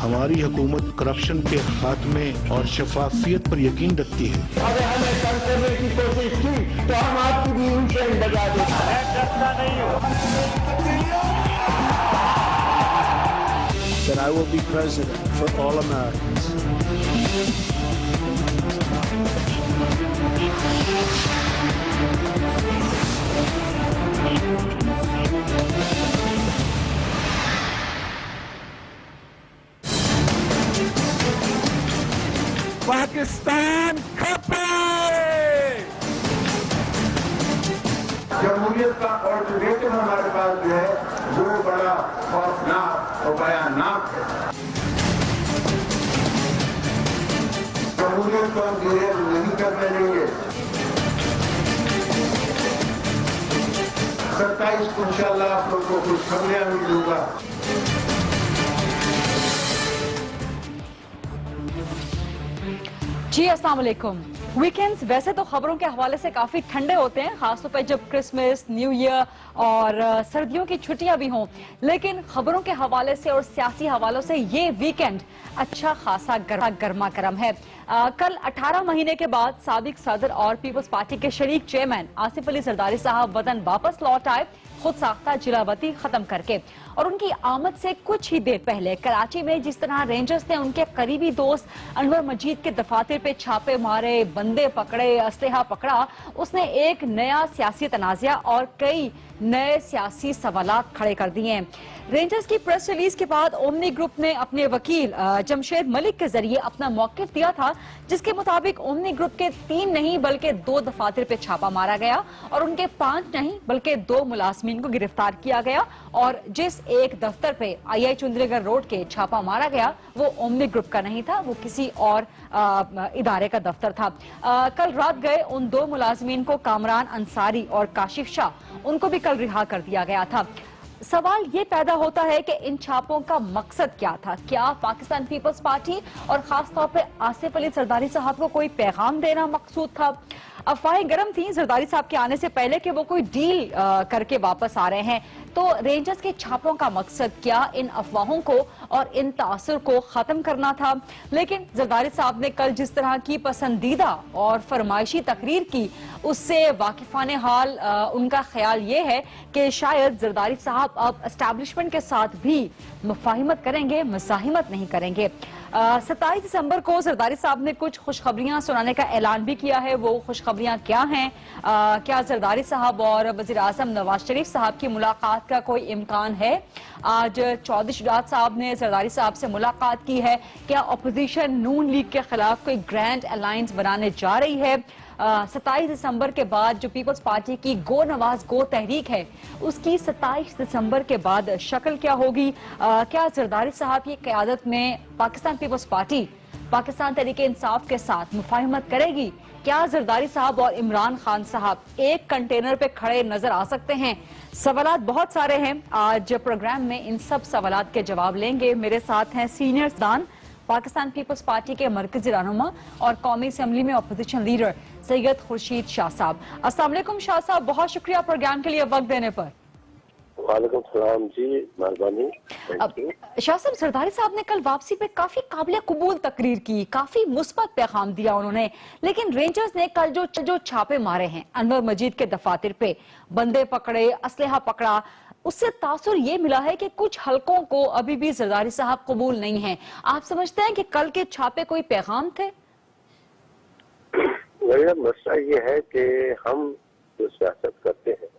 हमारी हुकूमत करप्शन के खात्मे और शफाफियत पर यकीन रखती है। अगर हमें कम करने की कोशिश की तो हम आपकी भी ऊंचाई बजा देंगे। मैं डरता नहीं हूँ। That I will be president for all Americans. Pakistan खपे। जमहूरियत का ऑल्टरनेटिव हमारे पास जो है वो बड़ा खौफनाक और भयानक है। जमहूरियत को हम गिरफ्तार नहीं करने देंगे। 27 को इंशाअल्लाह आप लोगों को खुशखबरियां भी दूंगा। जी अस्सलाम वालेकुम। वीकेंड्स वैसे तो खबरों के हवाले से काफी ठंडे होते हैं, खासतौर पर जब क्रिसमस, न्यू ईयर और सर्दियों की छुट्टियां भी हों, लेकिन खबरों के हवाले से और सियासी हवालों से ये वीकेंड अच्छा खासा गर्मा गर्म है। कल 18 महीने के बाद साबिक सदर और पीपल्स पार्टी के शरीक चेयरमैन आसिफ अली जरदारी साहब वतन वापस लौट आए, खुद साख्ता जिलावती खत्म करके। और उनकी आमद से कुछ ही देर पहले कराची में जिस तरह रेंजर्स ने उनके करीबी दोस्त अनवर मजीद के दफातर पे छापे मारे, बंदे पकड़े, असलहा पकड़ा, उसने एक नया सियासी तनाज़ा और कई नए सियासी सवालात खड़े कर दिए हैं। रेंजर्स की प्रेस रिलीज के बाद ओमनी ग्रुप ने अपने वकील जमशेद मलिक के जरिए अपना मौकिफ दिया था, जिसके मुताबिक ओमनी ग्रुप के 3 नहीं बल्कि 2 दफातर पे छापा मारा गया और उनके 5 नहीं बल्कि 2 मुलाजमीन को गिरफ्तार किया गया। और जिस एक दफ्तर पे आई चुंदरीगढ़ रोड के छापा मारा गया वो ओमनी ग्रुप का नहीं था, वो किसी और इदारे का दफ्तर था। कल रात गए उन 2 मुलाजमीन को कामरान अंसारी और काशिफ शाह, उनको भी कल रिहा कर दिया गया था। सवाल ये पैदा होता है कि इन छापों का मकसद क्या था? क्या पाकिस्तान पीपल्स पार्टी और खासतौर पे आसिफ अली जरदारी साहब को कोई पैगाम देना मकसूद था? अफवाहें गर्म थी जरदारी साहब के आने से पहले कि वो कोई डील करके वापस आ रहे हैं। तो रेंजर्स के छापों का मकसद क्या इन अफवाहों को और इन तासुर को खत्म करना था? लेकिन जरदारी साहब ने कल जिस तरह की पसंदीदा और फरमाइशी तकरीर की, उससे वाकिफाने हाल उनका ख्याल ये है कि शायद जरदारी साहब अब एस्टैब्लिशमेंट के साथ भी मुफाहिमत करेंगे, मुज़ाहिमत नहीं करेंगे। 27 दिसंबर को जरदारी साहब ने कुछ खुशखबरियां सुनाने का ऐलान भी किया है। वो खुशखबरियां क्या हैं? क्या जरदारी साहब और वज़ीर आज़म नवाज शरीफ साहब की मुलाकात का कोई इम्कान है? आज चौधरी शुजात साहब ने जरदारी साहब से मुलाकात की है। क्या अपोजिशन नून लीग के खिलाफ कोई ग्रैंड अलायंस बनाने जा रही है? 27 दिसंबर के बाद जो पीपल्स पार्टी की गो नवाज गो तहरीक है, उसकी 27 दिसंबर के बाद शक्ल क्या होगी? क्या जरदारी साहब की क़यादत में पाकिस्तान पीपल्स पार्टी पाकिस्तान तहरीके इंसाफ के साथ मुफाहिमत करेगी? क्या जरदारी साहब और इमरान खान साहब एक कंटेनर पे खड़े नजर आ सकते हैं? सवालात बहुत सारे हैं। आज प्रोग्राम में इन सब सवालात के जवाब लेंगे। मेरे साथ हैं सीनियर सदान पाकिस्तान पीपल्स पार्टी के मरकजी रहनुमा और कौमी असेंबली में अपोजिशन लीडर सैयद खुर्शीद शाह साहब। अस्सलाम वालेकुम शाह साहब, बहुत शुक्रिया प्रोग्राम के लिए वक्त देने पर। वालेकुम सलाम जी, मेहरबानी। शाह साहब, जरदारी साहब ने कल वापसी पे काफी काबिल कबूल तकरीर की, काफी मुस्बत पैगाम दिया उन्होंने, लेकिन रेंजर्स ने कल जो छापे मारे हैं अनवर मजीद के दफातर पे, बंदे पकड़े, असलहा पकड़ा, उससे तासुर ये मिला है कि कुछ हलकों को अभी भी जरदारी साहब कबूल नहीं है। आप समझते हैं कि कल के छापे कोई पैगाम थे? मसला ये है कि हम जो सियासत करते हैं,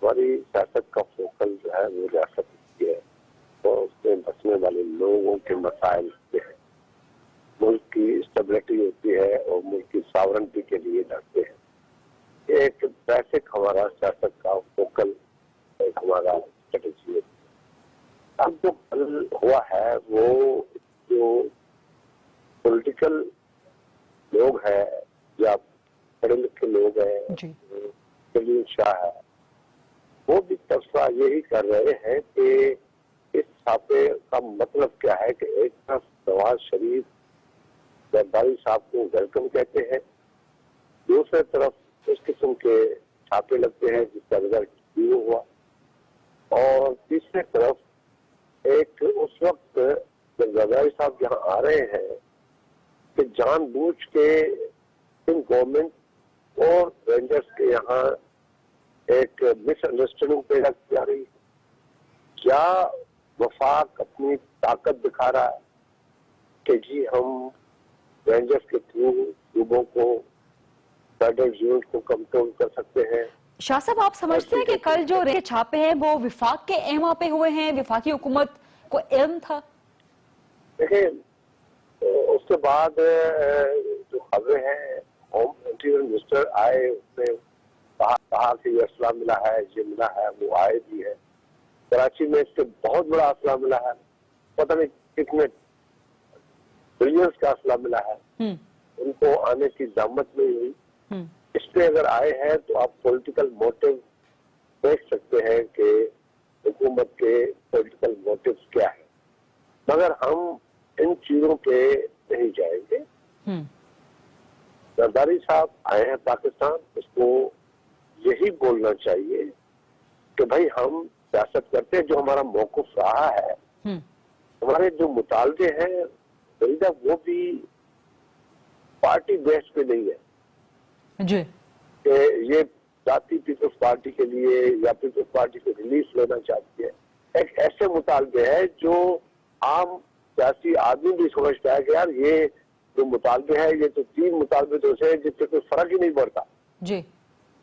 हमारी सियासत का फोकल जो है वो रियासत की है और उसमें बसने वाले लोगों के मसाइल होते हैं, मुल्क की स्टेबिलिटी होती है और मुल्क की सॉवरेनिटी के लिए लड़ते हैं। एक बेसिक हमारा सियासत का फोकल हमारा स्ट्रेटेजी है। अब जो कल हुआ है वो जो पॉलिटिकल लोग हैं या पढ़े लिखे लोग हैं, सलीम शाह है, वो भी तबसरा यही कर रहे हैं कि इस छापे का मतलब क्या है कि एक तरफ नवाज शरीफ जरदारी साहब को वेलकम कहते हैं, दूसरी तरफ इस किस्म के छापे लगते हैं जिसका रिजल्ट जीरो हुआ, और तीसरी तरफ एक उस वक्त जब जरदारी साहब यहाँ आ रहे हैं कि जानबूझ के इन गवर्नमेंट और रेंजर्स के यहाँ एक मिसअंडरस्टैंडिंग पैदा की जा रही है। क्या वफाक अपनी ताकत दिखा रहा है कि जी हम रेंजर्स के थ्रू सूबों को, फेडरल यूनिट को कंट्रोल कर सकते हैं? शाह साहब, आप समझते हैं कि कल जो रेड छापे हैं वो विफाक के एमा पे हुए हैं, विफाकी हुकूमत को इल्म था? देखिए, उसके बाद जो खबरें हैं, होम इंटीरियर मिनिस्टर आए, उसने कहा कि ये असला मिला है, ये मिला है, वो आए भी है। कराची में इससे बहुत बड़ा असला मिला है, पता नहीं कितने बिलियंस का असला मिला है। उनको आने की जहमत नहीं हुई। इस पे अगर आए हैं तो आप पॉलिटिकल मोटिव देख सकते हैं कि हुकूमत के पॉलिटिकल मोटिव्स क्या है, मगर हम इन चीजों पे नहीं जाएंगे। जरदारी साहब आए हैं पाकिस्तान, उसको यही बोलना चाहिए कि भाई हम सियासत करते हैं, जो हमारा मौक़िफ़ रहा है, हमारे जो मुतालबे हैं वो भी पार्टी बेस पे नहीं है जी कि ये जाती पीपल्स पार्टी के लिए या पीपल्स पार्टी को रिलीफ लेना चाहती है। एक ऐसे मुतालबे है जो आम सियासी आदमी भी समझता है कि यार ये जो मुतालबे है, ये तो 3 मुतालबे तो है जिससे कोई फर्क ही नहीं पड़ता जी,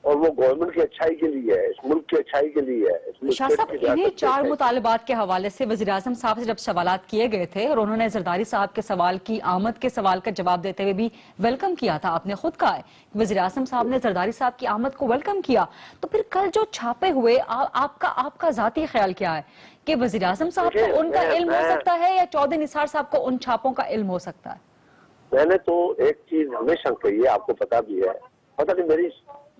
और वो गवर्नमेंट की अच्छाई के लिए है, इस मुल्क की अच्छाई के लिए है। शाह साहब, इन्हीं 4 मुतालबात के हवाले से वज़ीर आज़म साहब से जब सवालात किए गए थे और उन्होंने जरदारी साहब के सवाल की आमद के सवाल का जवाब देते हुए भी वेलकम किया था, आपने खुद कहा है वज़ीर आज़म साहब ने जरदारी साहब की आमद को वेलकम किया, तो फिर कल जो छापे हुए आपका जाती ख्याल क्या है कि वज़ीर आज़म साहब को उनका इल्म हो सकता है या चौधरी निसार साहब को उन छापों का इल्म हो सकता है? मैंने तो एक चीज हमेशा कही है, आपको पता भी है, पता नहीं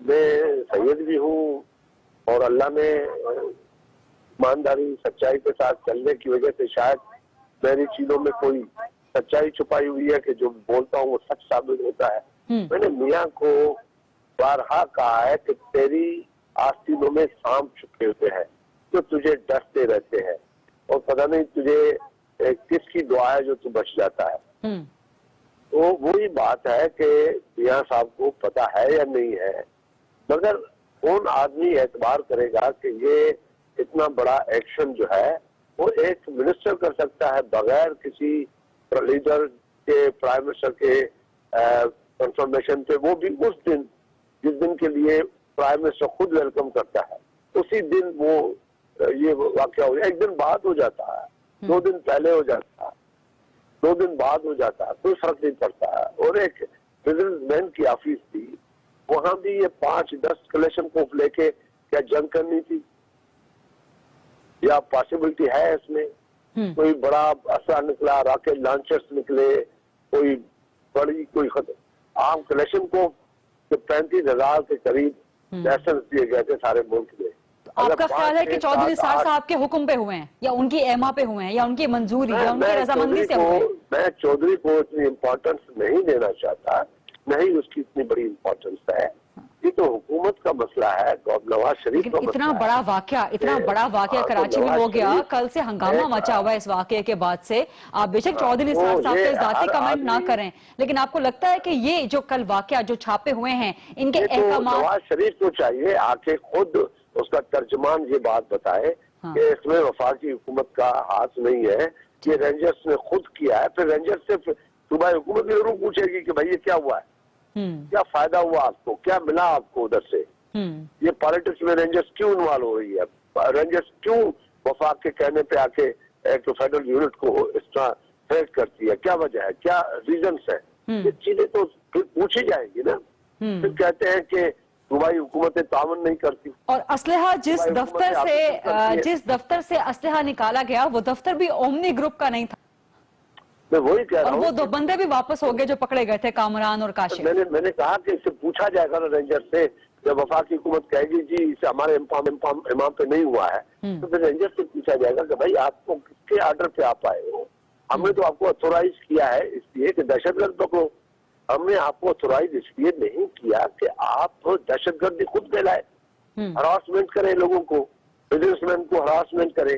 मैं सैयद भी हूँ और अल्लाह ने ईमानदारी सच्चाई के साथ चलने की वजह से शायद मेरी चीजों में कोई सच्चाई छुपाई हुई है कि जो बोलता हूँ वो सच साबित होता है। मैंने मियाँ को बारहा कहा है कि तेरी आस्तीनों में सांप छुपे हुए हैं जो तुझे डसते रहते हैं और पता नहीं तुझे किसकी दुआ है जो तू बच जाता है। तो वही बात है कि मियाँ साहब को पता है या नहीं है, मगर कौन आदमी एतबार करेगा कि ये इतना बड़ा एक्शन जो है वो एक मिनिस्टर कर सकता है बगैर किसी लीडर के, प्राइम मिनिस्टर के कंफर्मेशन पे, वो भी उस दिन जिस दिन के लिए प्राइम मिनिस्टर खुद वेलकम करता है, उसी दिन वो ये वाकया हो, एक दिन बाद हो जाता है, 2 दिन पहले हो जाता है, 2 दिन बाद हो जाता है, कोई फर्क नहीं पड़ता है। और एक बिजनेसमैन की ऑफिस थी, वहां भी ये 5-10 कलेक्शन कोप लेके क्या जंग करनी थी या पॉसिबिलिटी है इसमें? कोई बड़ा असला निकला, रॉकेट लॉन्चर्स निकले, कोई बड़ी कोई आम कलेक्शन कोप 35,000 के करीब लाइसेंस दिए गए थे सारे मुल्क में। आपका ख्याल है कि चौधरी निसार साहब के हुक्म पे हुए हैं या उनकी एमा पे हुए हैं या उनकी मंजूरी या उनकी रजामंदी से हुए हैं? मैं चौधरी को इतनी इम्पोर्टेंस नहीं देना चाहता, नहीं उसकी इतनी बड़ी इम्पोर्टेंस है, ये तो हुकूमत का मसला है, नवाज शरीफ का मसला इतना बड़ा वाकया कराची में हो गया, कल से हंगामा मचा हुआ है इस वाकये के बाद से। आप बेशक चौधरी निसार साहब पे जाती कमेंट ना करें, लेकिन आपको लगता है कि ये जो कल वाकया जो छापे हुए हैं इनके अहकाम, नवाज शरीफ को चाहिए आके खुद उसका तर्जमान ये बात बताए कि इसमें वफाकी हुकूमत का हाथ नहीं है, ये रेंजर्स ने खुद किया है। फिर रेंजर्स से सूबाई हुकूमत भी जरूर पूछेगी कि भाई ये क्या हुआ है, क्या फायदा हुआ आपको, क्या मिला आपको उधर से, ये पॉलिटिक्स में रेंजर्स क्यों इन्वॉल्व हो रही है, रेंजर्स क्यों वफाक के कहने पे आके एक फेडरल यूनिट को इस तरह थ्रेट करती है, क्या वजह है, क्या रीजंस है, ये चीजें तो फिर पूछी जाएंगी ना। फिर कहते हैं कि सूबाई हुकूमतें तावन नहीं करती। और असलहा जिस दफ्तर से असलहा निकाला गया वो दफ्तर भी ओमनी ग्रुप का नहीं था, मैं वही कह रहा और हूँ। वो 2 बंदे भी वापस हो गए जो पकड़े गए थे, कामरान और काशिफ। मैंने कहा कि इससे पूछा जाएगा ना रेंजर से, जब वफाकी हुकूमत कहेगी जी इसे हमारे इमाम पे नहीं हुआ है, तो फिर रेंजर से पूछा जाएगा कि भाई आपको किसके आर्डर पे आप आए हो, हमने तो आपको अथोराइज किया है इसलिए कि दहशतगर्द पकड़ो, हमने आपको अथोराइज इसलिए नहीं किया कि आप दहशतगर्दी खुद फैलाए, हरासमेंट करें लोगों को, बिजनेसमैन को हरासमेंट करें,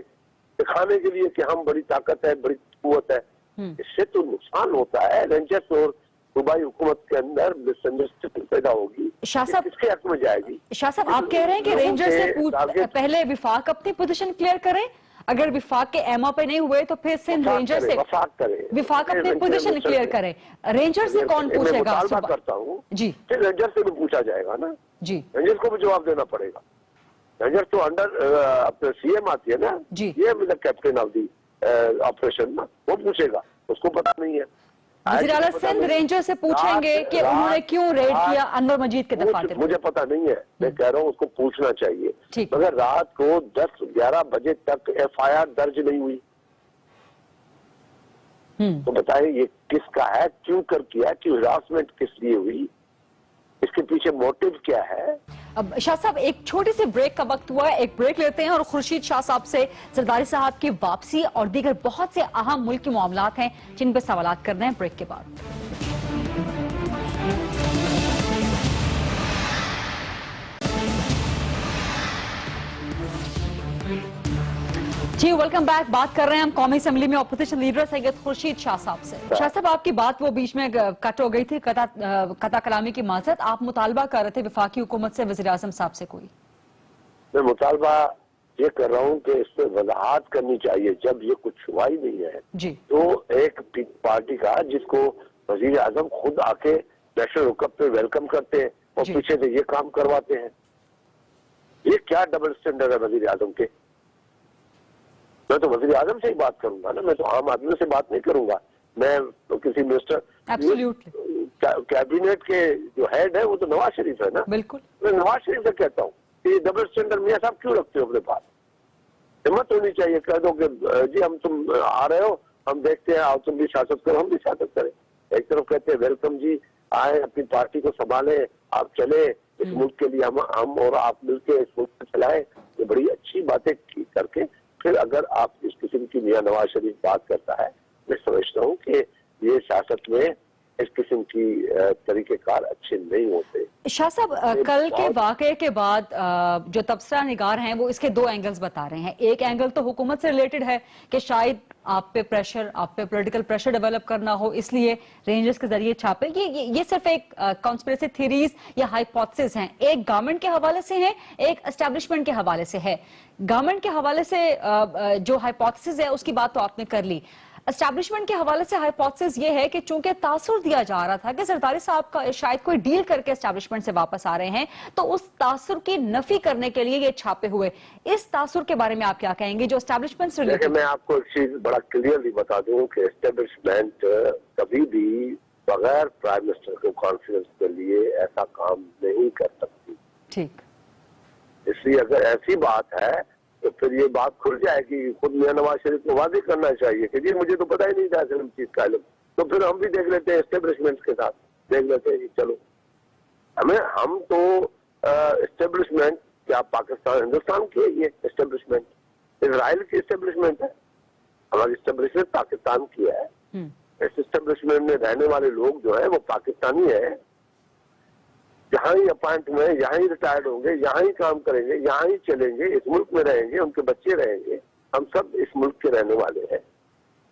दिखाने के लिए कि हम बड़ी ताकत है, बड़ी कुव्वत है। इससे तो नुकसान होता है। रेंजर्स और सूबाई हुकूमत के अंदर मिसअंडरस्टैंडिंग पैदा होगी, शाह साहब, किसके हक में जाएगी? शाह साहब, आप कह रहे हैं कि रेंजर से पहले विफाक अपनी पोजीशन क्लियर करें, अगर विफाक के एमा पे नहीं हुए तो फिर सिंध रेंजर से विफाक अपनी पोजीशन क्लियर करे। रेंजर से कौन पूछेगा? मैं करता हूँ जी, फिर रेंजर से भी पूछा जाएगा ना जी, रेंजर को भी जवाब देना पड़ेगा। रेंजर तो अंडर अपने सीएम आती है ना जी, ये मतलब कैप्टन ऑफ दी ऑपरेशन ना, वो पूछेगा, उसको पता नहीं है। वज़ीर आला सिंध रेंजर से पूछेंगे कि उन्होंने क्यों रेड किया अनवर मजीद के दफातर। मुझे पता नहीं है, मैं कह रहा हूँ उसको पूछना चाहिए। मगर रात को 10-11 बजे तक एफआईआर दर्ज नहीं हुई, तो बताइए ये किसका है, क्यों कर किया, क्यों हिरासमेंट किस लिए हुई, इसके पीछे मोटिव क्या है? अब शाह साहब एक छोटी सी ब्रेक का वक्त हुआ है, एक ब्रेक लेते हैं और खुर्शीद शाह साहब से जरदारी साहब की वापसी और दीगर बहुत से अहम मुल्की मामलात हैं जिन पर सवालात करने हैं ब्रेक के बाद। जी वेलकम बैक। बात कर रहे हैं हम कौमी असेंबली में अपोजिशन लीडर सैयद खुर्शीद शाह साहब से। शाह साहब आपकी बात वो बीच में कट हो गई थी, कता कलामी की माजरत। आप मुतालबा कर रहे थे वफाकी हुकूमत से, वज़ीर आज़म साहब से कोई? मैं मुतालबा ये कर रहा हूँ कि इस पर वजाहत करनी चाहिए। जब ये कुछ हुआ ही नहीं है जी, तो एक पार्टी का जिसको वज़ीर आज़म खुद आके नेशनल हुकूमत पे वेलकम करते हैं और पीछे से ये काम करवाते हैं, ये क्या डबल स्टैंडर्ड है वज़ीर आज़म के? मैं तो वज़ीर आज़म से ही बात करूंगा ना, मैं तो आम आदमी से बात नहीं करूंगा। मैं तो किसी मिनिस्टर कैबिनेट के जो हेड है वो तो नवाज शरीफ है ना। बिल्कुल, मैं नवाज शरीफ से कहता हूँ ये डबल स्टैंडर्ड मियां साहब क्यों रखते हो अपने पास? हिम्मत होनी चाहिए, कह दो कि जी हम तुम आ रहे हो, हम देखते हैं, आओ तुम भी शासक करो, हम भी शासक करें। एक तरफ कहते हैं वेलकम जी, आए अपनी पार्टी को संभाले, आप चले इस मुल्क के लिए, हम और आप मिलकर इस मुल्क को चलाए। ये बड़ी अच्छी बातें करके फिर अगर आप इस किस्म की मियां नवाज शरीफ बात करता है, मैं समझता हूँ कि ये सियासत में इस किस्म की तरीकेकार अच्छे नहीं होते। शाह साहब कल के वाकये के बाद जो तबसरा निगार हैं वो इसके दो एंगल्स बता रहे हैं। एक एंगल तो हुकूमत से रिलेटेड है कि शायद आप पे प्रेशर, आप पे पॉलिटिकल प्रेशर डेवलप करना हो, इसलिए रेंजर्स के जरिए छापे। ये सिर्फ एक कॉन्स्पिरेसी थ्योरीज या हाइपोथेसिस हैं। एक गवर्नमेंट के हवाले से है, एक एस्टेब्लिशमेंट के हवाले से है। गवर्नमेंट के हवाले से जो हाइपोथेसिस है उसकी बात तो आपने कर ली। एस्टैब्लिशमेंट के हवाले से हाइपोथेसिस ये है कि चूंकि तासुर दिया जा रहा था कि जरदारी साहब का शायद कोई डील करके एस्टैब्लिशमेंट से वापस आ रहे हैं, तो उस तासुर की नफी करने के लिए ये छापे हुए। इस तासुर के बारे में आप क्या कहेंगे जो एस्टैब्लिशमेंट से रिलेटेड? मैं आपको एक चीज बड़ा क्लियरली बता दूं कि एस्टैब्लिशमेंट कभी भी बगैर प्राइम मिनिस्टर को कॉन्फ्रेंस के लिए ऐसा काम नहीं कर सकती। ठीक, इसलिए अगर ऐसी बात है तो फिर ये बात खुल जाएगी। खुद मियां नवाज शरीफ को वादे करना चाहिए कि जी मुझे तो पता ही नहीं था फिल्म चीज का इल्म, तो फिर हम भी देख लेते हैं एस्टेब्लिशमेंट के साथ, देख लेते हैं चलो हम तो एस्टेब्लिशमेंट क्या पाकिस्तान हिंदुस्तान की है? ये एस्टेब्लिशमेंट इजराइल की एस्टेब्लिशमेंट है, हमारी एस्टेब्लिशमेंट पाकिस्तान की है। इस एस्टेब्लिशमेंट में रहने वाले लोग जो है वो पाकिस्तानी है, यहाँ ही अपॉइंट हुए, यहाँ ही रिटायर्ड होंगे, यहाँ ही काम करेंगे, यहाँ ही चलेंगे, इस मुल्क में रहेंगे, उनके बच्चे रहेंगे, हम सब इस मुल्क के रहने वाले हैं।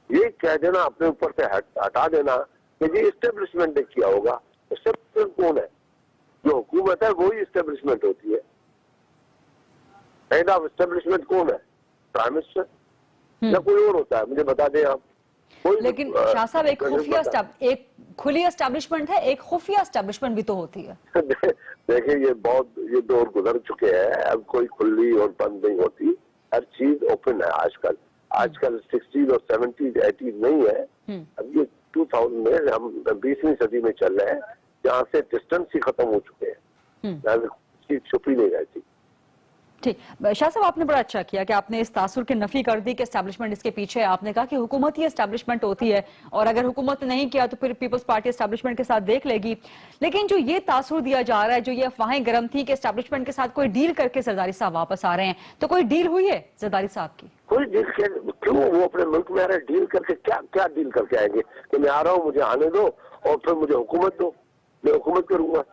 ये कह देना, अपने ऊपर से हटा देना कि जी एस्टेब्लिशमेंट ने किया होगा। एस्टेब्लिशमेंट कौन है? जो हुकूमत है वही एस्टेब्लिशमेंट होती है। हेड ऑफ एस्टेब्लिशमेंट कौन है? प्राइम मिनिस्टर या कोई और होता है? मुझे बता दें आप। लेकिन शाह साहब एक खुली एस्टैब्लिशमेंट है, एक खुफिया एस्टैब्लिशमेंट भी तो होती है। देखिए ये दौर गुजर चुके हैं, अब कोई खुली और बंद नहीं होती, हर चीज ओपन है आजकल। 60s और 70s 80s नहीं है, अब ये 2000 में हम 20वीं सदी में चल रहे हैं जहाँ से डिस्टेंस ही खत्म हो चुके हैं, चीज छुपी नहीं रहती। ठीक, शाह साहब आपने बड़ा अच्छा किया कि आपने इस तासुर की नफी कर दी कि एस्टैब्लिशमेंट इसके पीछे है। आपने कहा कि हुकूमत ही एस्टैब्लिशमेंट होती है और अगर हुकूमत ने नहीं किया तो फिर पीपल्स पार्टी एस्टैब्लिशमेंट के साथ देख लेगी। लेकिन जो ये तासुर दिया जा रहा है, जो ये अफवाहें गर्म थी कि एस्टैब्लिशमेंट के साथ कोई डील करके जरदारी साहब वापस आ रहे हैं, तो कोई डील हुई है जरदारी साहब की? कोई डील क्यों? वो अपने मुल्क में आ रहे, डील करके क्या डील करके आएंगे कि मैं आ रहा हूँ, मुझे आने दो और फिर मुझे हुकूमत दो, मैं हुकूमत करूंगा।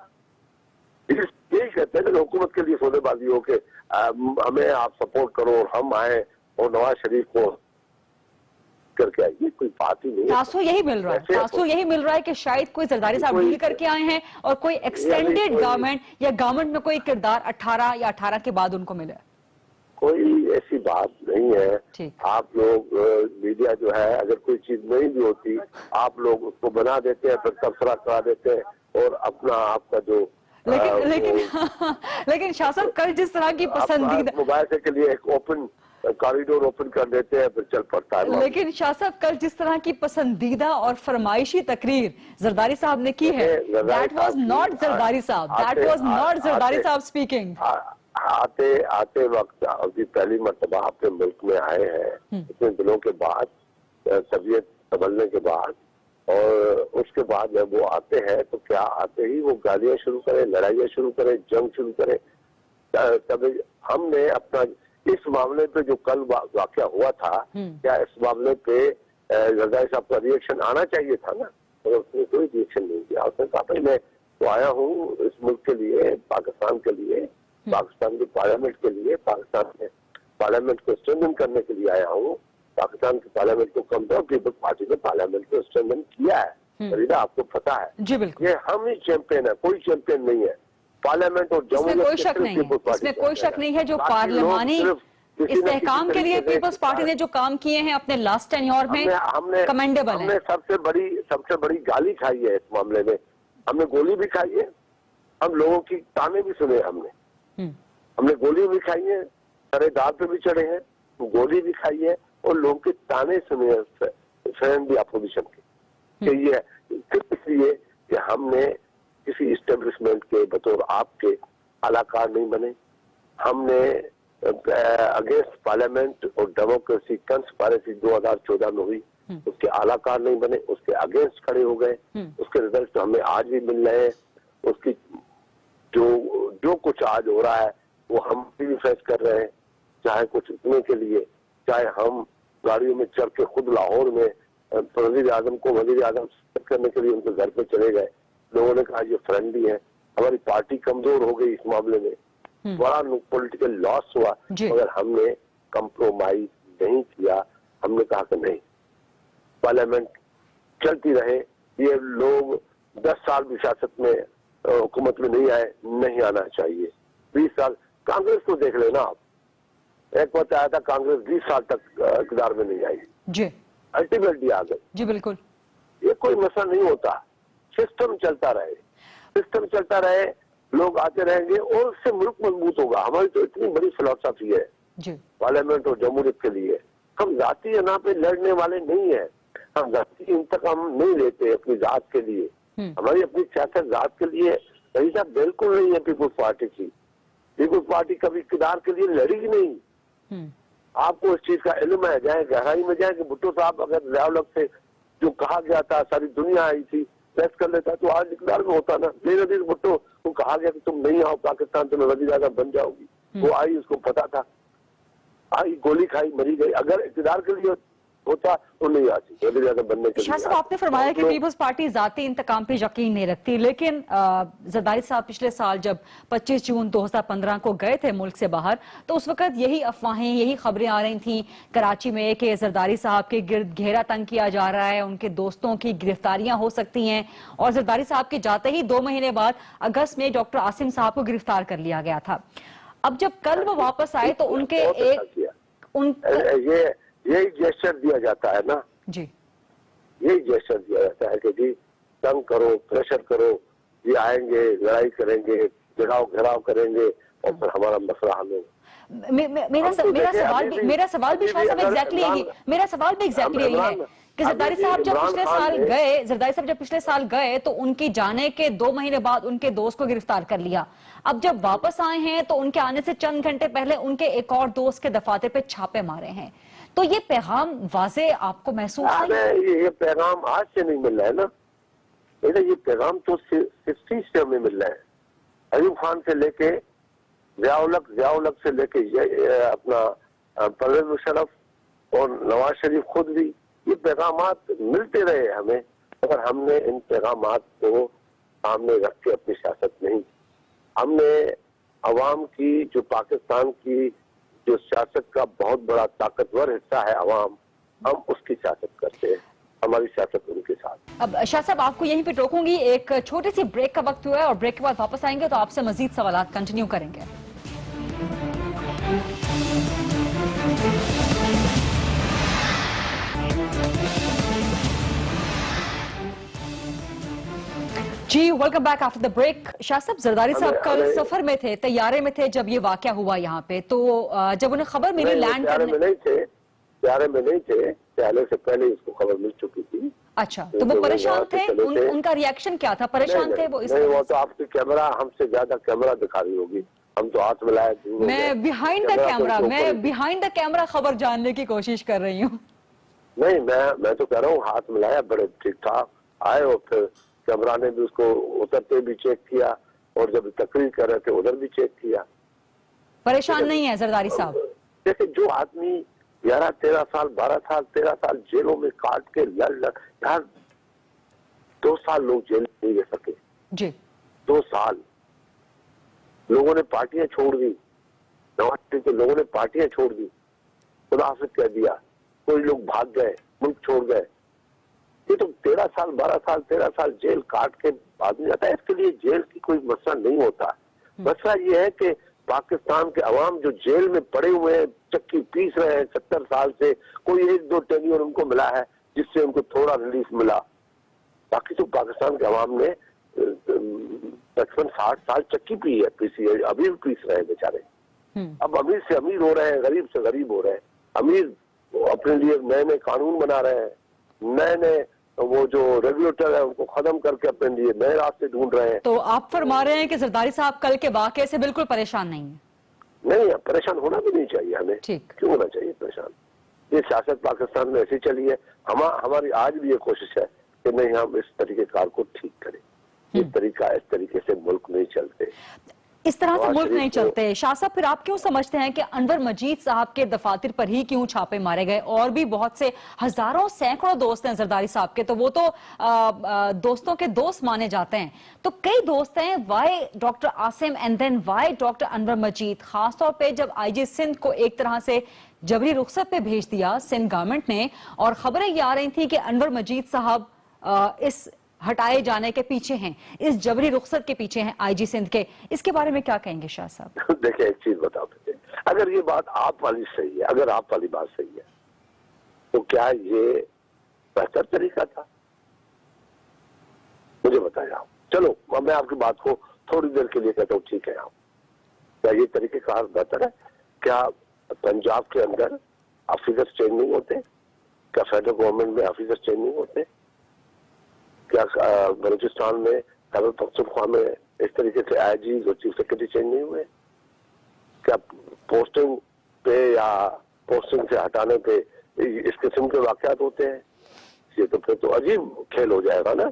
यही कहते हैं कि हुकूमत के लिए सौदेबाजी हो के हमें आप सपोर्ट करो और हम आए और नवाज शरीफ को करके आए, ये कोई बात ही नहीं है। तासुर यही मिल रहा है, ऐसे- तासुर यही मिल रहा है कि शायद कोई जरदारी साहब कोई- डील करके आए हैं और कोई एक्सटेंडेड कोई- गवर्नमेंट या गवर्नमेंट में कोई किरदार 18 या 18 के बाद उनको मिले। कोई ऐसी बात नहीं है। ठीक। आप लोग मीडिया जो है, अगर कोई चीज नहीं भी होती आप लोग उसको बना देते हैं, फिर तबसरा करा देते हैं और अपना आपका जो लेकिन लेकिन शाह साहब कल जिस तरह की पसंदीदा मोबाइल से के लिए एक ओपन कॉरिडोर ओपन कर देते हैं, फिर चल पड़ता है। लेकिन शाह साहब कल जिस तरह की पसंदीदा और फरमाइशी तकरीर जरदारी साहब ने की है, दैट वाज नॉट जरदारी साहब, दैट वाज नॉट जरदारी साहब स्पीकिंग। आते वक्त अभी पहली मर्तबा अपने मुल्क में आए हैं इतने दिनों के बाद, तबीयत संभलने के बाद, और उसके बाद जब वो आते हैं तो क्या आते ही वो गालियां शुरू करें, लड़ाइयां शुरू करें, जंग शुरू करें। तभी हमने अपना इस मामले पे जो कल वाकया हुआ था, क्या इस मामले पे जरदारी साहब का रिएक्शन आना चाहिए था ना, मगर उसने कोई रिएक्शन नहीं दिया। उसने कहा भाई मैं तो आया हूँ इस मुल्क के लिए, पाकिस्तान के लिए, पाकिस्तान के पार्लियामेंट के लिए, पाकिस्तान में पार्लियामेंट को स्ट्रेंथन करने के लिए आया हूँ। पाकिस्तान की पार्लियामेंट को कम दो, पीपल्स पार्टी ने पार्लियामेंट को स्ट्रेंथन किया है, फरीदा आपको पता है। जी बिल्कुल, ये हम ही चैंपियन है, कोई चैंपियन नहीं है। पार्लियामेंट और इसमें कोई शक नहीं है, इसमें कोई शक नहीं है। जो पार्लियामानी इस्तेहकाम के लिए पीपल्स पार्टी ने जो काम किए हैं अपने लास्ट टेन्योर में, कमेंडेबल है। हमने सबसे बड़ी गाली खाई है इस मामले में, हमने गोली भी खाई है, हम लोगों की ताने भी सुने, हमने गोली भी खाई है, सरेदार पे भी चढ़े हैं, गोली भी खाई है और लोगों के ताने सुने हैं फ्रेंड भी अपोजिशन के। कि ये सिर्फ इसलिए कि हमने किसी इस्टेब्लिशमेंट के बतौर आपके आलाकार नहीं बने, हमने अगेंस्ट पार्लियामेंट और डेमोक्रेसी कंस्पायरेसी 2014 में हुई, उसके आलाकार नहीं बने, उसके अगेंस्ट खड़े हो गए। उसके रिजल्ट तो हमें आज भी मिल रहे हैं। उसकी जो कुछ आज हो रहा है वो हम भी फेस कर रहे हैं, चाहे कुछ इतने के लिए, चाहे हम गाड़ियों में चढ़ के खुद लाहौर में वजीर आजम को वजीर आजम करने के लिए उनके घर पे चले गए। लोगों ने कहा ये फ्रेंडली है, हमारी पार्टी कमजोर हो गई इस मामले में, बड़ा पॉलिटिकल लॉस हुआ, मगर हमने कंप्रोमाइज नहीं किया। हमने कहा कि नहीं, पार्लियामेंट चलती रहे, ये लोग 10 साल भी सियासत में हुकूमत में नहीं आए, नहीं आना चाहिए। 20 साल कांग्रेस को देख लेना आप, एक वक्त आया था कांग्रेस 20 साल तक इक़्तिदार में नहीं आई जी, अल्टीमेटली आ गई। जी बिल्कुल, ये कोई मसला नहीं होता, सिस्टम चलता रहे, सिस्टम चलता रहे, लोग आते रहेंगे और उससे मुल्क मजबूत होगा। हमारी तो इतनी बड़ी फिलॉसफी है जी, पार्लियामेंट और जमहूरियत के लिए। हम जाती अना पे लड़ने वाले नहीं है, हम जाती इंतकाम नहीं लेते अपनी जात के लिए, हमारी अपनी सियासत जात के लिए ऐसा बिल्कुल नहीं है। पीपुल्स पार्टी की, पीपुल्स पार्टी कभी इक़्तिदार के लिए लड़ी ही नहीं। आपको इस चीज का इल्म है, जाए गहराई में जाए कि भुट्टो साहब अगर ज़िया-उल-हक से जो कहा गया था, सारी दुनिया आई थी, प्रेस कर लेता तो आज इक़्तिदार में होता ना। बेनजीर भुट्टो को कहा गया कि तुम नहीं आओ पाकिस्तान, तुम्हें वज़ीर आज़म बन जाओगी, वो आई, उसको पता था, आई, गोली खाई, मरी गई। अगर इक़्तिदार के लिए होता तो नहीं आती वज़ीर आज़म बनने के लिए। शाह साहब आपने फरमाया कि पीपल्स पार्टी जाती इंतकाम पे यकीन नहीं रखती, लेकिन जरदारी साहब पिछले साल जब 25 जून 2015 को गए थे मुल्क से बाहर, तो उस वक्त यही अफवाहें, यही खबरें आ रही थी कराची में कि जरदारी साहब के गिर्द घेरा तंग किया जा रहा है, उनके दोस्तों की गिरफ्तारियां हो सकती हैं। और जरदारी साहब के जाते ही 2 महीने बाद अगस्त में डॉक्टर आसिम साहब को गिरफ्तार कर लिया गया था। अब जब कल वो वापस आए तो उनके यही जेस्चर दिया जाता है ना जी, यही जेस्चर दिया जाता है कि जी तंग करो, प्रेशर करो, ये आएंगे, लड़ाई करेंगे, घेराव करेंगे और फिर हमारा मसला हल होगा। मेरा सवाल भी शाह साहब एग्जैक्टली यही है कि जरदारी साहब जब पिछले साल गए तो उनकी जाने के 2 महीने बाद उनके दोस्त को गिरफ्तार कर लिया। अब जब वापस आए हैं तो उनके आने से चंद घंटे पहले उनके एक और दोस्त के दफातर पे छापे मारे हैं। तो ये पैगाम वाज़े आपको महसूस है? ये पैगाम आज से नहीं मिल रहा है ना, ये पैगाम तो 60 से हमें मिल रहा है। अयूब खान से लेके ज़िया-उल-हक से लेके अपना परवेज मुशर्रफ और नवाज शरीफ खुद भी, ये पैगामात मिलते रहे हमें, मगर हमने इन पैगामात को सामने रख के अपनी सियासत नहीं। हमने अवाम की, जो पाकिस्तान की जो सियासत का बहुत बड़ा ताकतवर हिस्सा है अवाम, हम उसकी सियासत करते हैं, हमारी सियासत उनके साथ। अब शाह साहब आपको यहीं पे रोकूंगी, एक छोटी सी ब्रेक का वक्त हुआ है और ब्रेक के बाद वापस आएंगे तो आपसे मजीद सवालात कंटिन्यू करेंगे। जी welcome back after the break. Shah साहब, जरदारी साहब कल सफर में थे, तैयारे में थे जब ये वाकया हुआ यहाँ पे, तो जब उन्हें खबर मिली लैंड तैयारे में नहीं थे, तैयारे में नहीं थे, तैयारे से पहले इसको खबर मिल चुकी थी। अच्छा, तो वो परेशान थे, उनका रिएक्शन क्या था? परेशान थे वो? नहीं, वो तो आपकी कैमरा हमसे ज्यादा कैमरा दिखा रही होगी, हम तो हाथ मिलाए। मैं बिहाइंड द कैमरा, मैं बिहाइंड द कैमरा खबर जानने की कोशिश कर रही हूँ। नहीं, मैं तो कह रहा हूँ हाथ मिलाया, बड़े ठीक ठाक आए, और फिर कैमरा ने भी उसको उतरते भी चेक किया और जब तकरीर कर रहे थे उधर भी चेक किया। परेशान नहीं है जरदारी साहब? जैसे जो आदमी 11, 13 साल, 12 साल, 13 साल जेलों में काट के लड़ यार, 2 साल लोग जेल नहीं रह सके जी, 2 साल लोगों ने पार्टियां छोड़ दी, नवाज शरीफ के लोगों ने पार्टियां छोड़ दी, खुदा हाफिज कह दिया, कोई लोग भाग गए, मुल्क छोड़ गए। ये तो 13 साल, 12 साल, 13 साल जेल काट के आदमी आता है। इसके लिए जेल की कोई मसला नहीं होता। मसला ये है कि पाकिस्तान के अवाम जो जेल में पड़े हुए हैं, चक्की पीस रहे हैं 70 साल से, कोई 1-2 टेन्योर उनको मिला है जिससे उनको थोड़ा रिलीफ मिला, बाकी तो पाकिस्तान के अवाम ने 55-60 साल चक्की पी है, पीसी है, अभी भी पीस रहे हैं बेचारे। अब अमीर से अमीर हो रहे हैं, गरीब से गरीब हो रहे हैं। अमीर अपने लिए नए नए कानून बना रहे हैं, नए नए वो जो रेगुलेटर है उनको खत्म करके अपने लिए नए रास्ते ढूंढ रहे हैं। तो आप फरमा रहे हैं कि जरदारी साहब कल के वाकये से बिल्कुल परेशान नहीं है? नहीं, परेशान होना भी नहीं चाहिए हमें। ठीक, क्यों होना चाहिए परेशान? ये सियासत पाकिस्तान में ऐसी चली है। हमारी आज भी ये कोशिश है कि नहीं, हम इस तरीके कार को ठीक करें। इस तरीके से मुल्क नहीं चलते, इस तरह से मुल्क नहीं चलते। शाह साहब, फिर आप क्यों समझते हैं कि अनवर मजीद साहब के दफातर पर ही क्यों छापे मारे गए? और भी बहुत से हजारों सैकड़ों दोस्त हैं जरदारी साहब के, तो वो तो दोस्तों के दोस्त माने जाते हैं। तो कई दोस्त हैं, why doctor Asim and then why doctor Anwar Majeed? खासतौर पर जब आईजी सिंध को एक तरह से जबरी रुखसत पे भेज दिया सिंध गवर्नमेंट ने, और खबरें ये आ रही थी कि अनवर मजीद साहब इस हटाए जाने के पीछे हैं, इस जबरी रुखसत के पीछे हैं आईजी सिंध के, इसके बारे में क्या कहेंगे शाह साहब? देखिए, एक चीज बता देते, अगर ये बात आप वाली सही है, अगर आप वाली बात सही है, तो क्या ये बेहतर तरीका था? मुझे बताया आप। चलो, मैं आपकी बात को थोड़ी देर के लिए कहता हूँ, ठीक है आप, क्या ये तरीके कार बेहतर है? क्या पंजाब के अंदर ऑफिसर्स चेंज नहीं होते? क्या फेडरल गवर्नमेंट में ऑफिसर्स चेंज नहीं होते? क्या बलूचिस्तान में, खैबर पख्तूनख्वा में इस तरीके से आईजी और चीफ सेक्रेटरी चेंज नहीं हुए? क्या पोस्टिंग पे या पोस्टिंग से हटाने पे इस किस्म के वाकयात होते हैं? ये तो फिर तो अजीब खेल हो जाएगा ना।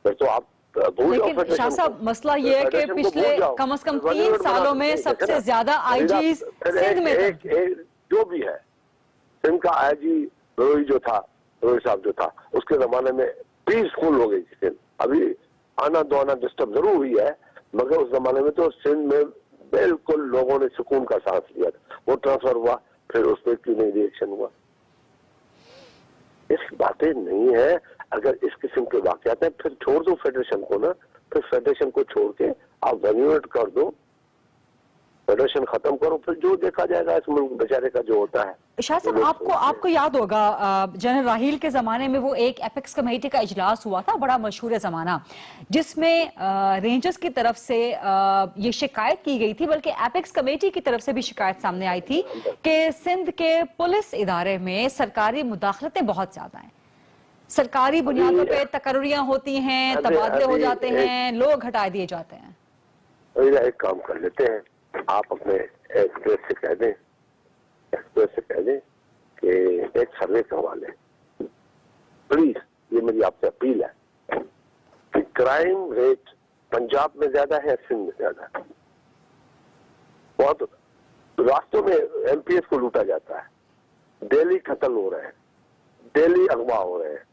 फिर तो आप लेकिन शाह साहब, मसला ये है कि पिछले कम से कम 3 सालों में सबसे ज्यादा आईजी सिंध में जो भी है, सिंध का आईजी रोही साहब जो था, उसके जमाने में पीसफुल हो गई थी। अभी आना दोना डिस्टर्ब जरूर हुई है, मगर उस जमाने में तो सिंध में बिल्कुल लोगों ने सुकून का सांस लिया था। वो ट्रांसफर हुआ, फिर उस पर क्यों नहीं रिएक्शन हुआ? ऐसी बातें नहीं है। अगर इस किस्म के वाकयात हैं, फिर छोड़ दो फेडरेशन को ना, फिर फेडरेशन को छोड़ के आप रेन्यूएट कर दो, फेडरेशन खत्म करो, फिर जो देखा जाएगा इस मुल्क बेचारे का जो होता है। शाह साहब, आपको याद होगा जनरल राहील के जमाने में वो एक एपेक्स कमेटी का इजलास हुआ था, बड़ा मशहूर जमाना, जिसमें रेंजर्स की तरफ से ये शिकायत की गई थी, बल्कि एपेक्स कमेटी की तरफ से भी शिकायत सामने आई थी कि सिंध के पुलिस इदारे में सरकारी मुदाखलतें बहुत ज्यादा हैं, सरकारी बुनियादों पे तकर्रियां होती हैं, तबादले हो जाते हैं, लोग हटा दिए जाते हैं। एक काम कर लेते हैं, आप अपने एक्सप्रेस से कह दें कि एक सर्वे करवा लें प्लीज। ये मेरी आपसे अपील है कि क्राइम रेट पंजाब में ज्यादा है, सिंध में ज्यादा है। बहुत रास्तों में एमपीएस को लूटा जाता है, डेली कत्ल हो रहे हैं, डेली अगवा हो रहे हैं,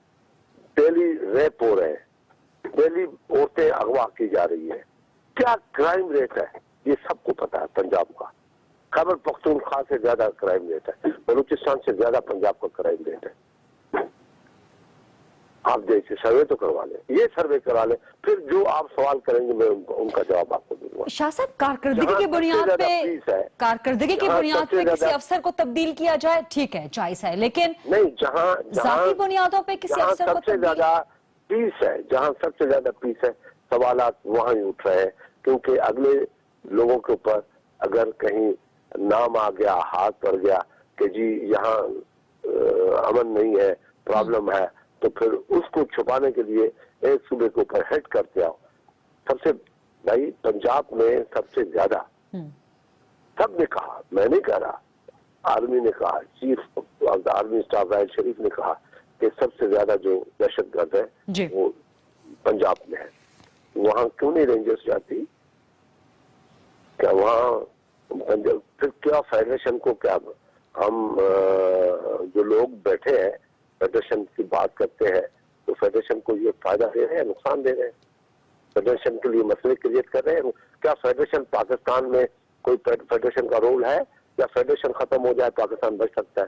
डेली रेप हो रहे हैं, डेली औरतें अगवा की जा रही है। क्या क्राइम रेट है, ये सबको पता है पंजाब का। खैबर पख्तूनख्वा से ज्यादा क्राइम रेट है, बलूचिस्तान से ज्यादा पंजाब का क्राइम रेट है। आप देखिए, सर्वे तो करवा लें, ये सर्वे करा लें, फिर जो आप सवाल करेंगे मैं उनका जवाब आपको दूंगा। शाह साहब, कारकर्दगी की बुनियाद पे किसी अफसर को तब्दील किया जाए, ठीक है, जायज है, लेकिन नहीं, जहाँ जाती बुनियादों पे किसी अफसर को सबसे ज्यादा पीस है, जहाँ सबसे ज्यादा पीस है, सवालात वहाँ ही उठ रहे हैं, क्योंकि अगले लोगों के ऊपर अगर कहीं नाम आ गया, हाथ पड़ गया कि जी यहाँ अमन नहीं है, प्रॉब्लम है, तो फिर उसको छुपाने के लिए एक सूबे के ऊपर हेड करते आओ। सबसे भाई पंजाब में सबसे ज्यादा, सबने कहा, मैं नहीं कह रहा, आर्मी ने कहा, chief of the army staff Raheel Sharif ने कहा कि सबसे ज्यादा जो दहशतगर्द है वो पंजाब में है। वहां क्यों नहीं रेंजर्स जाती? क्या वहाँ फिर क्या फेडरेशन को, क्या हम जो लोग बैठे हैं फेडरेशन की बात करते हैं, तो फेडरेशन को ये फायदा दे रहे हैं, नुकसान दे रहे हैं? फेडरेशन के लिए मसले क्रिएट कर रहे हैं? क्या फेडरेशन पाकिस्तान में कोई फेडरेशन का रोल है, या फेडरेशन खत्म हो जाए पाकिस्तान बच सकता है?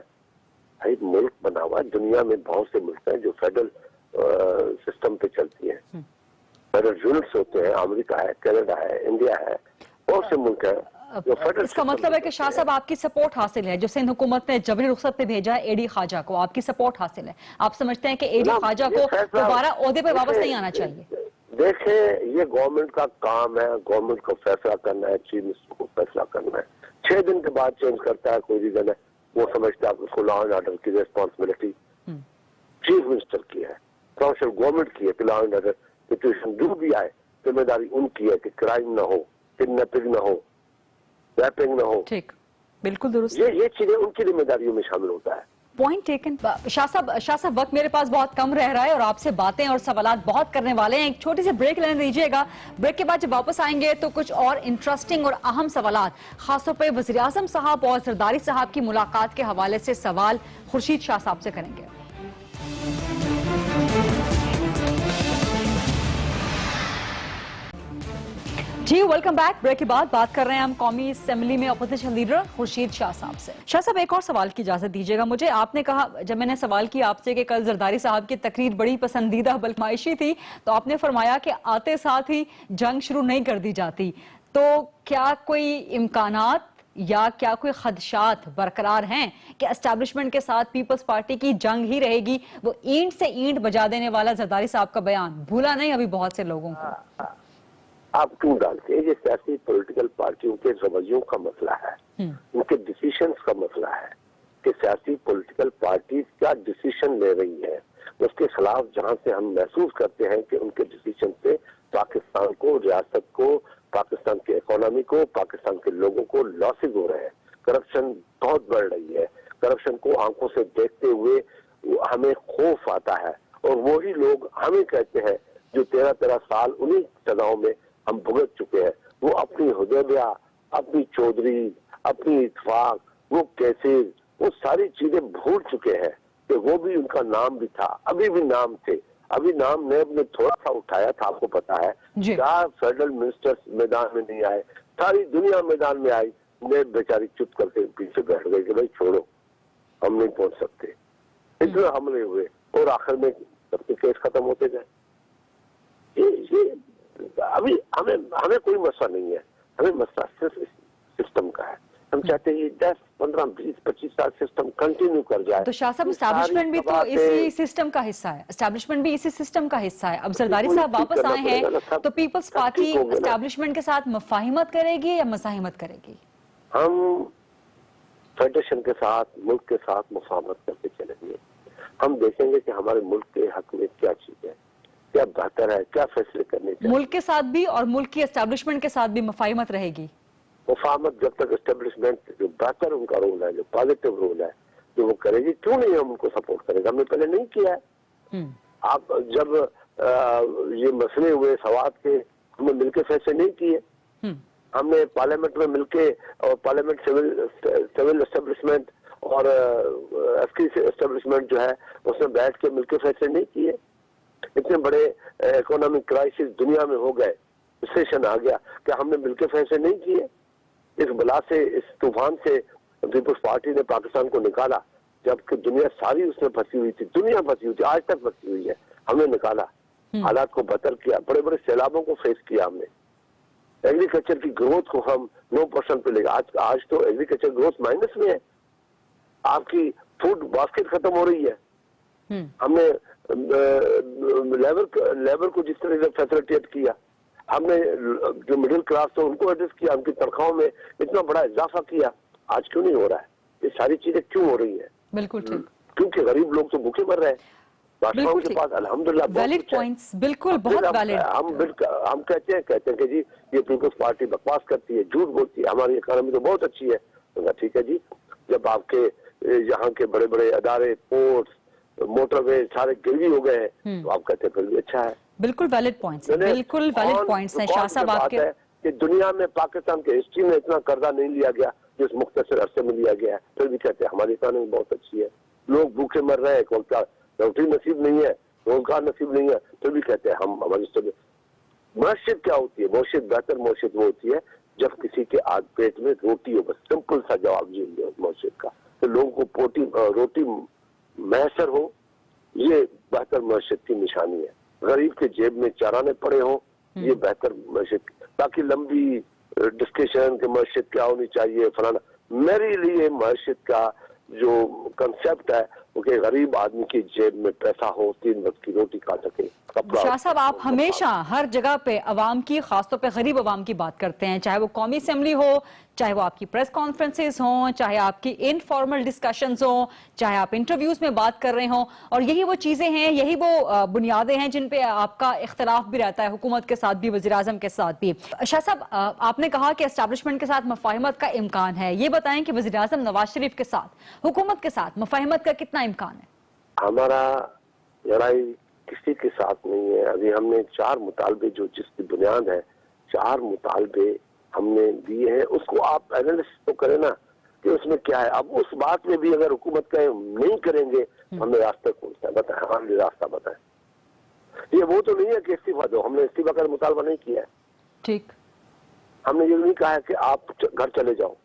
भाई मुल्क बना हुआ है, दुनिया में बहुत से मुल्क हैं जो फेडरल सिस्टम पे चलती है, फेडरल यूनिट्स होते हैं, अमेरिका है, कनाडा है, इंडिया है, बहुत से मुल्क है। इसका मतलब है कि शाह साहब आपकी सपोर्ट हासिल है, जो सिंध हुकूमत ने जबरी रुखसत पे भेजा है एडी ख्वाजा को, आपकी सपोर्ट हासिल है, आप समझते हैं कि एडी ख्वाजा को दोबारा ओहदे पे वापस नहीं आना चाहिए? देखे, ये गवर्नमेंट का काम है, गवर्नमेंट को फैसला करना है, चीफ मिनिस्टर को फैसला करना है। 6 दिन के बाद चेंज करता है कोई रीजन है, वो समझता है उसको लॉ एंड ऑर्डर की रिस्पॉन्सिबिलिटी चीफ मिनिस्टर की है, काउंसिल गवर्नमेंट की है कि लॉ एंड ऑर्डर सिचुएशन जो भी आए जिम्मेदारी उनकी है कि क्राइम ना हो, किडनैपिंग ना हो, रैपिंग ना हो। ठीक, बिल्कुल दुरुस्त। ये चीजें उनकी जिम्मेदारियों में शामिल होता है। Point taken. शाह साहब वक्त मेरे पास बहुत कम रह रहा है और आपसे बातें और सवालात बहुत करने वाले हैं। एक छोटी सी ब्रेक लेने दीजिएगा, ब्रेक के बाद जब वापस आएंगे तो कुछ और इंटरेस्टिंग और अहम सवालात, खासतौर पर वज़ीर आज़म साहब और जरदारी साहब की मुलाकात के हवाले से सवाल खुर्शीद शाह साहब से करेंगे। जी वेलकम बैक। ब्रेक के बाद बात कर रहे हैं हम कौमी असेंबली में अपोजिशन लीडर खुर्शीद शाह साहब से। शाह साहब, एक और सवाल की इजाजत दीजिएगा मुझे। आपने कहा, जब मैंने सवाल किया आपसे कि कल जरदारी साहब की तकरीर बड़ी पसंदीदा बल्कमाइशी थी, तो आपने फरमाया कि आते साथ ही जंग शुरू नहीं कर दी जाती। तो क्या कोई इम्कानात या क्या कोई खदशात बरकरार हैं कि एस्टैब्लिशमेंट के साथ पीपल्स पार्टी की जंग ही रहेगी? वो ईंट से ईंट बजा देने वाला जरदारी साहब का बयान भूला नहीं अभी बहुत से लोगों को? आप क्यों डालते हैं? ये सियासी पॉलिटिकल पार्टियों के रवैयों का मसला है, उनके डिसीजंस का मसला है कि सियासी पॉलिटिकल पार्टी क्या डिसीजन ले रही है, उसके खिलाफ जहां से हम महसूस करते हैं कि उनके डिसीजन से पाकिस्तान को, रियासत को, पाकिस्तान की इकोनॉमी को, पाकिस्तान के लोगों को लॉसेज हो रहे हैं, करप्शन बहुत बढ़ रही है, करप्शन को आंखों से देखते हुए हमें खौफ आता है, और वही लोग हमें कहते हैं जो 13-13 साल उन्हीं सजाओं में हम भुगत चुके हैं, वो अपनी हुदैबिया, अपनी चौधरी, अपनी इत्तेफाक, वो कैसे, वो सारी चीजें भूल चुके हैं कि वो भी उनका नाम भी था, अभी भी नाम थे, अभी नाम नेब ने थोड़ा सा उठाया था, आपको पता है क्या फेडरल मिनिस्टर्स मैदान में नहीं आए, सारी दुनिया मैदान में आई, नेब बेचारी चुप करके पीछे बैठ गई कि भाई छोड़ो, हम नहीं पहुंच सकते। इतने हमले हुए और आखिर में सबके केस खत्म होते गए। ये अभी हमें कोई मसला नहीं है, हमें मसला सिर्फ सिस्टम का है। हम चाहते हैं 10, 15, 20, 25 साल सिस्टम कंटिन्यू कर जाए। तो शाह साहब, एस्टैब्लिशमेंट भी तो इसी सिस्टम का हिस्सा है, एस्टैब्लिशमेंट भी इसी सिस्टम का हिस्सा है। अब जरदारी साहब वापस आए हैं तो पीपल्स पार्टी एस्टैब्लिशमेंट के साथ मुफाहिमत करेगी या मज़ाहिमत करेगी? हम फेडरेशन के साथ, मुल्क के साथ मुफाहमत करके चलेंगे। हम देखेंगे कि हमारे मुल्क के हक में क्या चीज है, क्या बेहतर है, क्या फैसले करने चाहिए। मुल्क के साथ भी और मुल्क की एस्टैब्लिशमेंट के साथ भी मुफाहिमत रहेगी। मुफाहमत जब तक एस्टेब्लिशमेंट जो बेहतर उनका रोल है, जो पॉजिटिव रोल है, जो वो करेगी, क्यों नहीं हम उनको सपोर्ट करेंगे? हमने पहले नहीं किया है। आप जब ये मसले हुए सवात के, हमने मिलकर फैसले नहीं किए। हमने पार्लियामेंट में मिलके, और पार्लियामेंट सिविल एस्टेब्लिशमेंट और एफटी एस्टेब्लिशमेंट जो है उसमें बैठ के मिलकर फैसले नहीं किए। इतने बड़े इकोनॉमिक क्राइसिस दुनिया में हो गए, रिसेशन आ गया, क्या हमने मिलकर फैसले नहीं किए? इस बला से, इस तूफान से पीपल्स पार्टी ने पाकिस्तान को निकाला, जबकि दुनिया सारी उसमें फंसी हुई थी, दुनिया फंसी हुई थी, आज तक फंसी हुई है। हमने निकाला, हालात को बेहतर किया, बड़े बड़े सैलाबों को फेस किया हमने। एग्रीकल्चर की ग्रोथ को हम 9% पे लेगा, आज तो एग्रीकल्चर ग्रोथ माइनस में है। आपकी फूड बास्केट खत्म हो रही है। हमने लेबर को जिस तरह से फैसिलिटेट किया, हमने जो मिडिल क्लास थे उनको एडजस्ट किया, उनकी तनख्वाहों में इतना बड़ा इजाफा किया। आज क्यों नहीं हो रहा है? ये सारी चीजें क्यों हो रही है? बिल्कुल ठीक, क्योंकि गरीब लोग तो भूखे मर रहे हैं। बादशाहों के पास अल्हम्दुलिल्लाह वैलिड पॉइंट्स, बिल्कुल बहुत वैलिड। हम कहते हैं कि जी ये पीपल्स पार्टी बकवास करती है, झूठ बोलती है, हमारी इकोनॉमी तो बहुत अच्छी है। तो ठीक है जी, जब आपके यहाँ के बड़े बड़े अदारे, पोर्ट्स, मोटरवे सारे गिरवी हो गए हैं, तो आप कहते हैं फिर भी अच्छा है। बिल्कुल वैलिड पॉइंट्स, बिल्कुल वैलिड पॉइंट्स हैं शाह साहब आपके। कि दुनिया में पाकिस्तान के हिस्ट्री में इतना कर्जा नहीं लिया गया जिस मुख्तसर अरसे में लिया गया है, फिर भी कहते हैं हमारी इकोनॉमी बहुत अच्छी है। लोग भूखे मर रहे हैं, एक वक्त रोटी नसीब नहीं है, रोजगार नसीब नहीं है, फिर भी कहते हैं हम हमारी। मस्जिद क्या होती है? मस्जिद, बेहतर मस्जिद वो होती है जब किसी के आज पेट में रोटी हो, बस सिंपल सा जवाब ये मस्जिद का। तो लोगों को रोटी मैसर हो, ये बेहतर मस्जिद की निशानी है। गरीब के जेब में चाराने पड़े हो, ये बेहतर मस्जिद। बाकी लंबी डिस्कशन के मस्जिद क्या होनी चाहिए फलाना, मेरे लिए मस्जिद का जो कंसेप्ट है वो कि गरीब आदमी की जेब में पैसा हो, 3 वक्त की रोटी खा सके। शाह साहब आप हमेशा हर जगह पे अवाम की, खासतौर पे गरीब अवाम की बात करते हैं, चाहे वो कौमी असेंबली हो, चाहे वो आपकी प्रेस कॉन्फ्रेंसेस हों, चाहे आपकी इनफॉर्मल डिस्कशंस हों, चाहे आप इंटरव्यूज में बात कर रहे हों, और यही वो चीजें हैं, यही वो बुनियादें हैं जिन पे आपका इख्तलाफ भी रहता है, हुकूमत के साथ भी, वज़ीर-ए-आज़म के साथ भी। शाह साहब आपने कहा कि एस्टैब्लिशमेंट के साथ मुफाहिमत का इम्कान है, ये बताएं कि वज़ीर-ए-आज़म नवाज शरीफ के साथ, हुकूमत के साथ मुफाहिमत का कितना इम्कान है? हमारा लड़ाई किसी के साथ नहीं है। अभी हमने 4 मुतालबे, जो जिसकी बुनियाद है 4 मुतालबे हमने दिए हैं, उसको आप एनालिसिस तो करें ना कि उसमें क्या है। अब उस बात में भी अगर हुकूमत का नहीं करेंगे तो हमें रास्ता कौन सा बताएं, हमारे रास्ता बताएं। ये वो तो नहीं है कि इस्तीफा दो, हमने इस्तीफा का मुतालबा नहीं किया है। ठीक, हमने ये नहीं कहा है कि आप घर चले जाओ।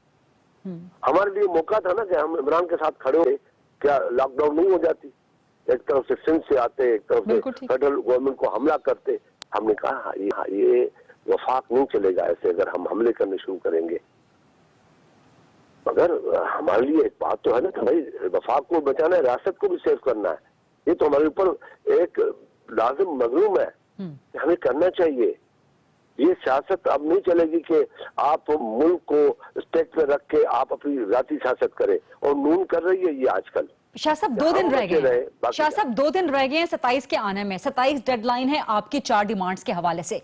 हमारे लिए मौका था ना कि हम इमरान के साथ खड़े हुए, क्या लॉकडाउन नहीं हो जाती? एक तरफ से सिंध से आते, एक तरफ से फेडरल गवर्नमेंट को हमला करते। हमने कहा ये वफाक नहीं चलेगा ऐसे, अगर हम हमले करने शुरू करेंगे। मगर हमारे लिए एक बात तो है ना कि भाई वफाक को बचाना है, रियासत को भी सेव करना है। ये तो हमारे ऊपर एक लाजिम मजलूम है, हमें करना चाहिए। ये सियासत अब नहीं चलेगी कि आप मुल्क को स्टेक पे रख के आप अपनी जाती सियासत करें, और नून कर रही है ये आजकल। शाह साहब 2 दिन रह गए, शाह साहब 2 दिन रह गए हैं 27 के आने में। 27 डेडलाइन है आपकी 4 डिमांड्स के हवाले से।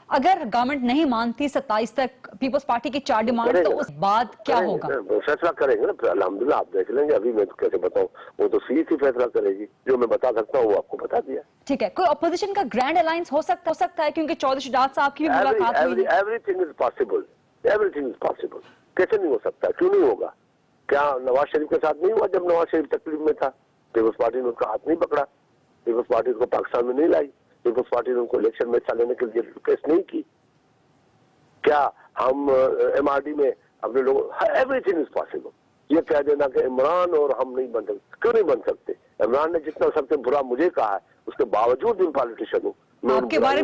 अगर गवर्नमेंट नहीं मानती 27 तक पीपल्स पार्टी की 4 डिमांड, तो उस बाद क्या होगा? फैसला करेंगे ना, अल्हम्दुलिल्लाह आप देख लेंगे। अभी मैं कैसे बताऊं, वो तो सीट ही फैसला करेगी। जो मैं बता सकता हूँ वो आपको बता दिया। ठीक है, कोई अपोजिशन का ग्रैंड अलायंस हो सकता है, क्योंकि चौधरी शुजात साहब की भी मुलाकात हुई। Everything is possible, everything is possible. कैसे नहीं हो सकता? क्यों नहीं होगा? क्या नवाज शरीफ के साथ नहीं हुआ? जब नवाज शरीफ तकलीफ में था, पीपल्स पार्टी ने उसका हाथ नहीं पकड़ा, पीपल्स पार्टी को पाकिस्तान में नहीं लाई, पीपल्स पार्टी ने उनको इलेक्शन में हिस्सा लेने के लिए रिक्वेस्ट नहीं की। क्या हम MRD में अपने लोग, एवरीथिंग इज पॉसिबल। ये कह देना कि इमरान और हम नहीं बन सकते, क्यों नहीं बन सकते? इमरान ने जितना सबसे बुरा मुझे कहा है, उसके बावजूद भी पॉलिटिशियन हूँ। आपके बारे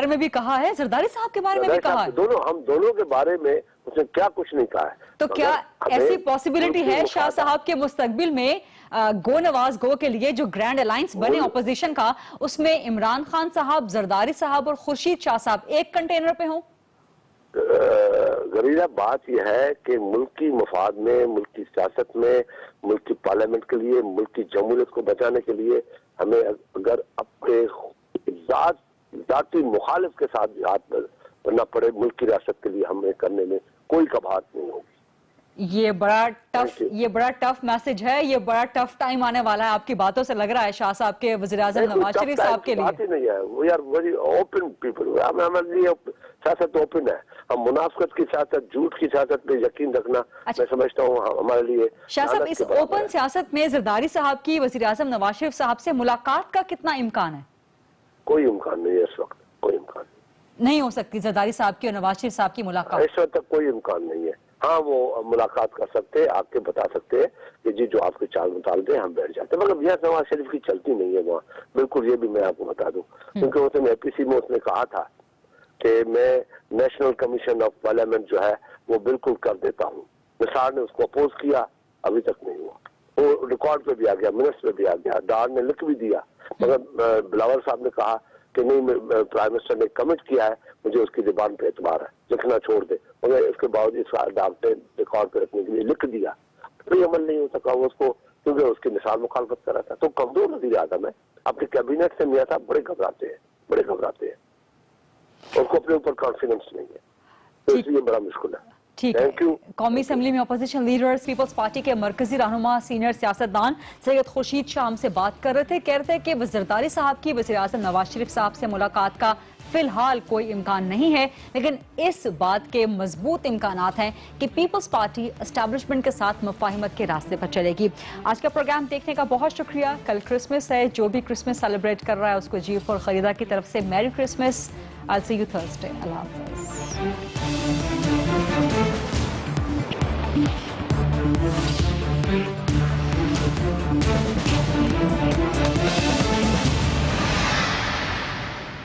में भी कहा है, जरदारी साहब के बारे में भी कहा है। हम दोनों के बारे में उसने क्या कुछ नहीं कहा है। तो क्या ऐसी पॉसिबिलिटी है शाह साहब के मुस्तकबिल में गो नवाज गो के लिए जो ग्रैंड अलायंस बने ऑपोजिशन का, उसमें इमरान खान साहब, जरदारी साहब और खुर्शीद शाह साहब एक कंटेनर पे हों? गरीबा बात यह है कि मुल्क की मफाद में, मुल्क की सियासत में, मुल्क की पार्लियामेंट के लिए, मुल्क की जमहूरियत को बचाने के लिए हमें अगर अपने जाती मुखालिफ के साथ जिहाद करना पड़े, मुल्क की रियासत के लिए हमें करने में कोई कबाहत नहीं होगी। ये बड़ा टफ मैसेज है, ये बड़ा टफ टाइम आने वाला है, आपकी बातों से लग रहा है शाह साहब के, वज़ीर-ए-आज़म नवाज शरीफ साहब के लिए। बात ही नहीं है, we are very open people. हमारे लिए सियासत ओपन है। हम मुनाफिकत की सियासत, झूठ की सियासत पे यकीन रखना, मैं समझता हूँ हमारे लिए। शाह साहब, इस ओपन सियासत में जरदारी साहब की वज़ीर-ए-आज़म नवाज शरीफ साहब से मुलाकात का कितना इम्कान है? कोई इम्कान नहीं है इस वक्त, कोई इम्कान नहीं। नहीं हो सकती जरदारी साहब की और नवाज शरीफ साहब की मुलाकात? इस वक्त तक कोई इम्कान नहीं है। हाँ, वो मुलाकात कर सकते हैं, आके बता सकते हैं कि जी जो आपके चाल मुतालबे हैं हम बैठ जाते हैं, मगर यह नवाज शरीफ की चलती नहीं है वहाँ, बिल्कुल। ये भी मैं आपको बता दूं, क्योंकि उसने APC में उसने कहा था कि मैं नेशनल कमीशन ऑफ पार्लियामेंट जो है वो बिल्कुल कर देता हूँ। निसार ने उसको अपोज किया, अभी तक नहीं हुआ। वो रिकॉर्ड पे भी आ गया, मिनट्स पे भी आ गया, डार ने लिख भी दिया, मगर बिलावल साहब ने कहा कि नहीं, प्राइम मिनिस्टर ने कमिट किया है, मुझे उसकी जुबान पे एतबार है, लिखना छोड़ दे। मगर इसके बावजूद डाक ने रिकॉर्ड पे रखने के लिए लिख दिया, कोई अमल नहीं हो सका उसको, क्योंकि उसके निसार मुखालफत कर रहा था। तो कमजोर नतीजा आदम है। अपने कैबिनेट से मियां साहब बड़े घबराते हैं, बड़े घबराते हैं, उनको अपने ऊपर कॉन्फिडेंस नहीं है, तो इसलिए बड़ा मुश्किल है। ठीक है। कौमी असम्बली में अपोजिशन लीडर्स पीपल्स पार्टी के मरकजी रहनुमा सीनियर सियासतदान सैयद खुर्शीद शाह हमसे बात कर रहे थे। कह रहे थे कि वज़ीर-ए-आज़म साहब की वज़ीर-ए-आज़म नवाज शरीफ साहब से मुलाकात का फिलहाल कोई इम्कान नहीं है, लेकिन इस बात के मजबूत इम्कानात हैं कि पीपल्स पार्टी एस्टैब्लिशमेंट के साथ मुफाहिमत के रास्ते पर चलेगी। आज का प्रोग्राम देखने का बहुत शुक्रिया। कल क्रिसमस है, जो भी क्रिसमस सेलिब्रेट कर रहा है उसको G4 खरीदा की तरफ से merry Christmas. I will see you Thursday. अल्लाह हाफ़िज़।